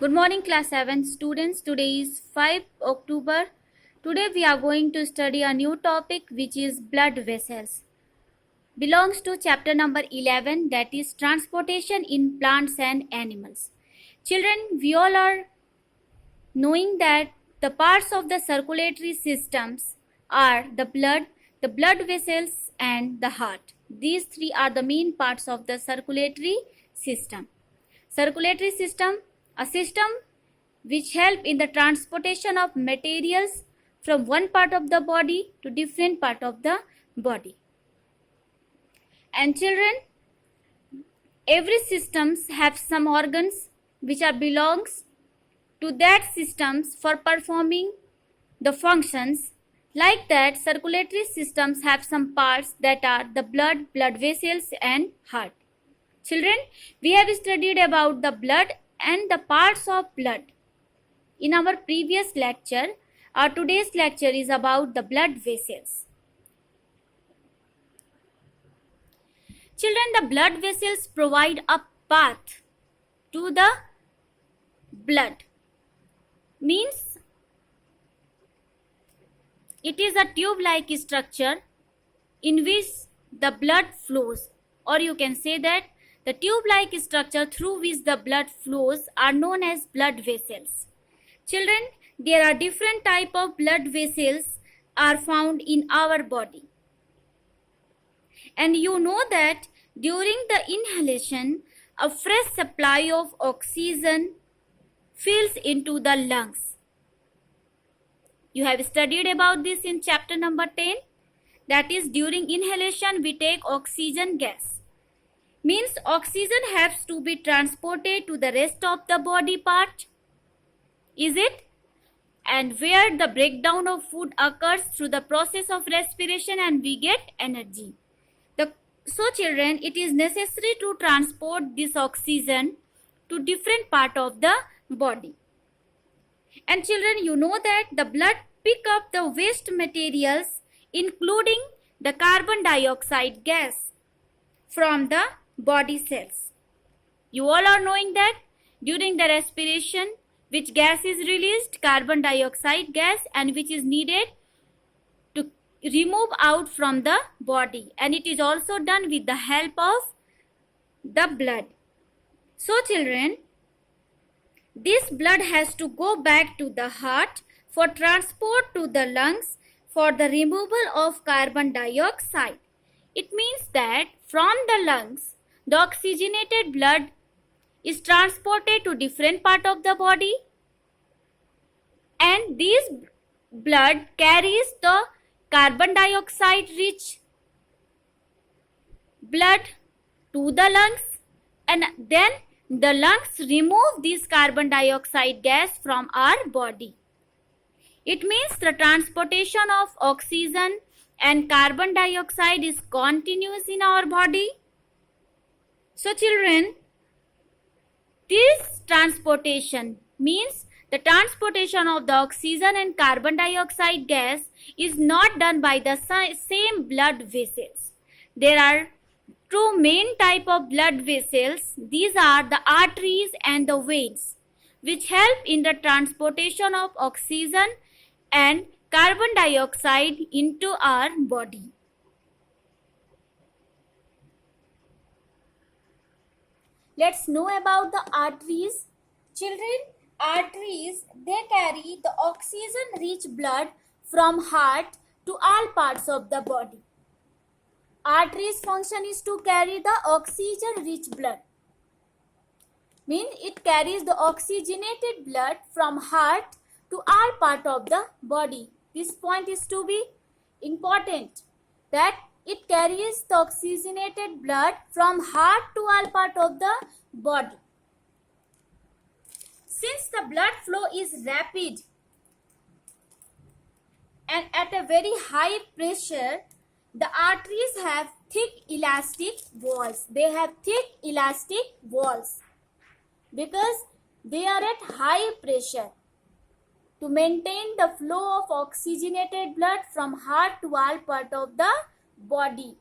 Good morning, class 7 students. Today is 5 October. Today we are going to study a new topic which is blood vessels. Belongs to chapter number 11, that is transportation in plants and animals. Children, we all are knowing that the parts of the circulatory systems are the blood vessels and the heart. These three are the main parts of the circulatory system. Circulatory system, a system which help in the transportation of materials from one part of the body to different part of the body. And children, every systems have some organs which are belongs to that systems for performing the functions. Like that, circulatory systems have some parts that are the blood vessels and heart. Children, we have studied about the blood and the parts of blood in our previous lecture. Our today's lecture is about the blood vessels. Children, the blood vessels provide a path to the blood. Means it is a tube-like structure in which the blood flows, or you can say that the tube-like structure through which the blood flows are known as blood vessels. Children, there are different type of blood vessels are found in our body. And you know that during the inhalation, a fresh supply of oxygen fills into the lungs. You have studied about this in chapter number 10. That is, during inhalation we take oxygen gas. Means oxygen has to be transported to the rest of the body part. Is it? And where the breakdown of food occurs through the process of respiration and we get energy. So children, it is necessary to transport this oxygen to different part of the body. And children, you know that the blood pick up the waste materials including the carbon dioxide gas from the body cells. You all are knowing that during the respiration which gas is released, carbon dioxide gas, and which is needed to remove out from the body, and it is also done with the help of the blood. So children, this blood has to go back to the heart for transport to the lungs for the removal of carbon dioxide. It means that from the lungs, the oxygenated blood is transported to different part of the body, and this blood carries the carbon dioxide rich blood to the lungs, and then the lungs remove this carbon dioxide gas from our body. It means the transportation of oxygen and carbon dioxide is continuous in our body. So children, this transportation means the transportation of the oxygen and carbon dioxide gas is not done by the same blood vessels. There are two main type of blood vessels. These are the arteries and the veins, which help in the transportation of oxygen and carbon dioxide into our body. Let's know about the arteries. Children, arteries, they carry the oxygen rich blood from heart to all parts of the body. Arteries function is to carry the oxygen rich blood. Means it carries the oxygenated blood from heart to all part of the body. This point is to be important, that it carries the oxygenated blood from heart to all part of the body. Since the blood flow is rapid and at a very high pressure, the arteries have thick elastic walls. They have thick elastic walls because they are at high pressure to maintain the flow of oxygenated blood from heart to all part of the body.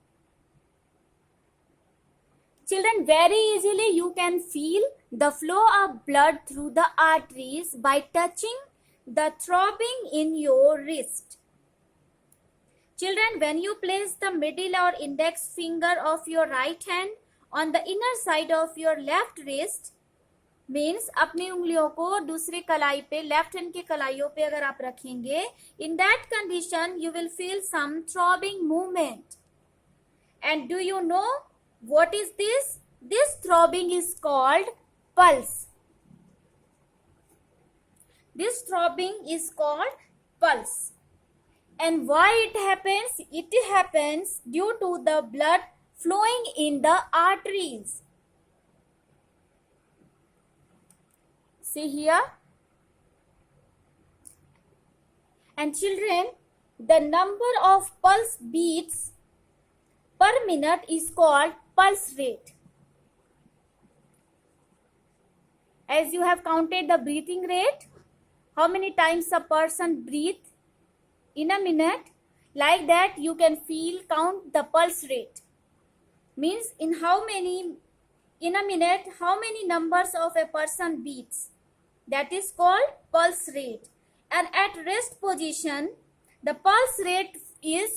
Children, very easily you can feel the flow of blood through the arteries by touching the throbbing in your wrist. Children, when you place the middle or index finger of your right hand on the inner side of your left wrist, means अपनी उंगलियों को दूसरे कलाई पे, left hand के कलाइयों पे अगर आप रखेंगे, in that condition you will feel some throbbing movement. And do you know what is this? This throbbing is called pulse. This throbbing is called pulse. And why it happens? It happens due to the blood flowing in the arteries. See here. And children, the number of pulse beats per minute is called pulse rate. As you have counted the breathing rate, how many times a person breathes in a minute, like that you can count the pulse rate. Means in a minute, how many numbers of a person beats. That is called pulse rate. And at rest position, the pulse rate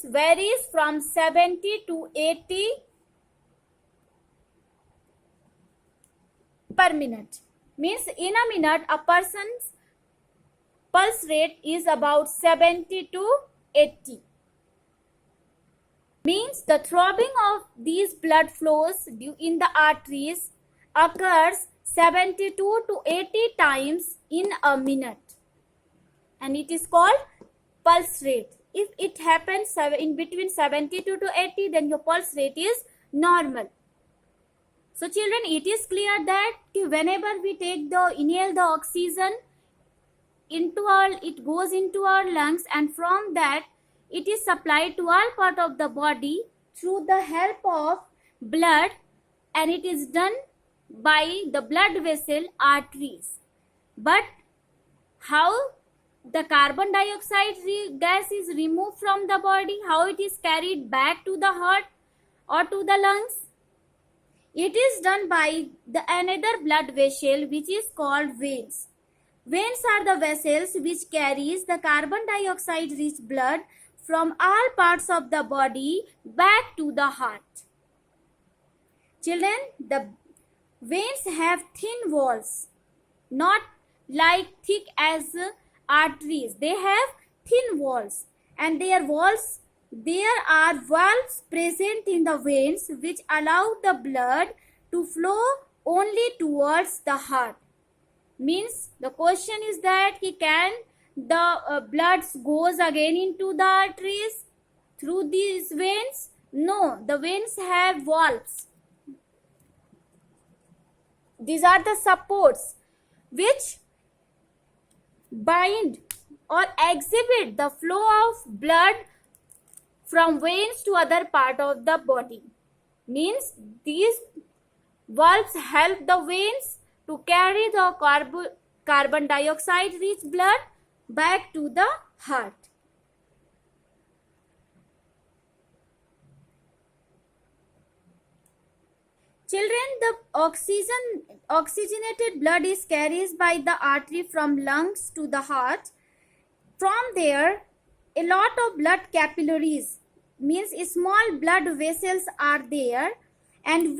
varies from 70 to 80 per minute. Means in a minute, a person's pulse rate is about 70 to 80. Means the throbbing of these blood flows in the arteries occurs 72 to 80 times in a minute. And it is called pulse rate. If it happens in between 72 to 80, then your pulse rate is normal. So children, it is clear that whenever we inhale the oxygen it goes into our lungs, and from that it is supplied to all part of the body through the help of blood, and it is done by the blood vessel arteries. But how the carbon dioxide gas is removed from the body, how it is carried back to the heart or to the lungs? It is done by another blood vessel which is called veins. Veins are the vessels which carries the carbon dioxide rich blood from all parts of the body back to the heart. Children, the veins have thin walls, not like thick as arteries. They have thin walls, and there are valves present in the veins which allow the blood to flow only towards the heart. Means the question is that can the blood goes again into the arteries through these veins? No, the veins have valves. These are the supports which bind or exhibit the flow of blood from veins to other part of the body. Means these valves help the veins to carry the carbon dioxide rich blood back to the heart. Children, the oxygenated blood is carried by the artery from lungs to the heart. From there, a lot of blood capillaries, means small blood vessels are there, and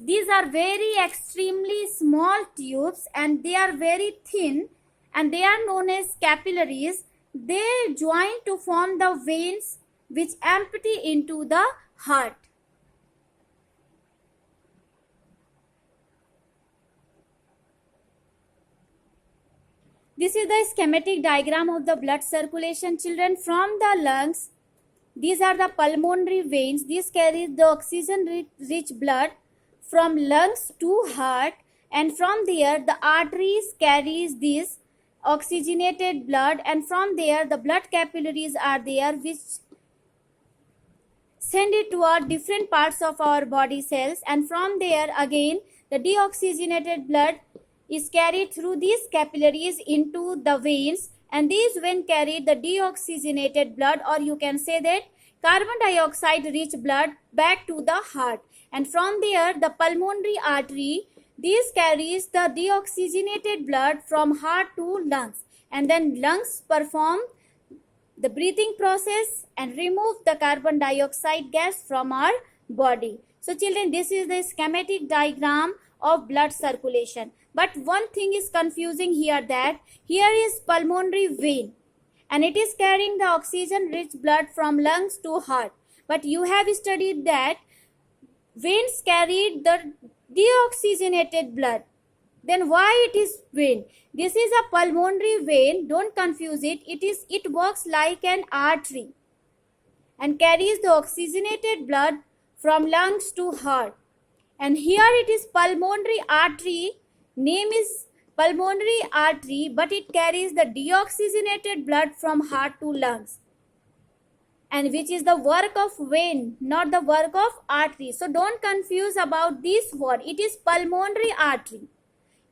these are very extremely small tubes, and they are very thin, and they are known as capillaries. They join to form the veins which empty into the heart. This is the schematic diagram of the blood circulation, children. From the lungs, these are the pulmonary veins. These carry the oxygen-rich blood from lungs to heart, and from there the arteries carries this oxygenated blood, and from there the blood capillaries are there which send it toward different parts of our body cells, and from there again the deoxygenated blood is carried through these capillaries into the veins, and these veins carry the deoxygenated blood, or you can say that carbon dioxide rich blood, back to the heart. And from there the pulmonary artery This carries the deoxygenated blood from heart to lungs, and then lungs perform the breathing process and remove the carbon dioxide gas from our body. So children, this is the schematic diagram of blood circulation. But one thing is confusing here, that here is pulmonary vein and it is carrying the oxygen rich blood from lungs to heart. But you have studied that veins carried the deoxygenated blood. Then why it is vein? This is a pulmonary vein. Don't confuse it. It works like an artery and carries the oxygenated blood from lungs to heart. And here it is pulmonary artery. Name is pulmonary artery, but it carries the deoxygenated blood from heart to lungs, and which is the work of vein, not the work of artery. So don't confuse about this word. It is pulmonary artery.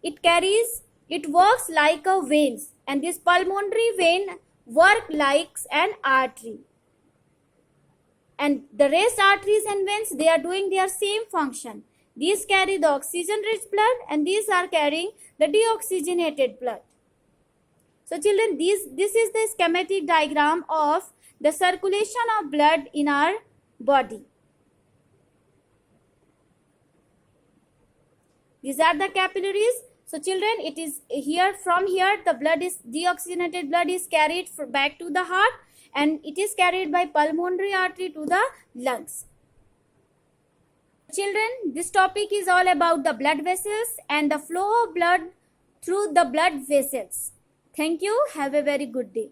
It works like a veins, and this pulmonary vein work like an artery. And the rest arteries and veins, they are doing their same function. These carry the oxygen rich blood and these are carrying the deoxygenated blood. So children, this is the schematic diagram of the circulation of blood in our body. These are the capillaries. So children, it is here, from here the deoxygenated blood is carried back to the heart, and it is carried by pulmonary artery to the lungs. Children, this topic is all about the blood vessels and the flow of blood through the blood vessels. Thank you. Have a very good day.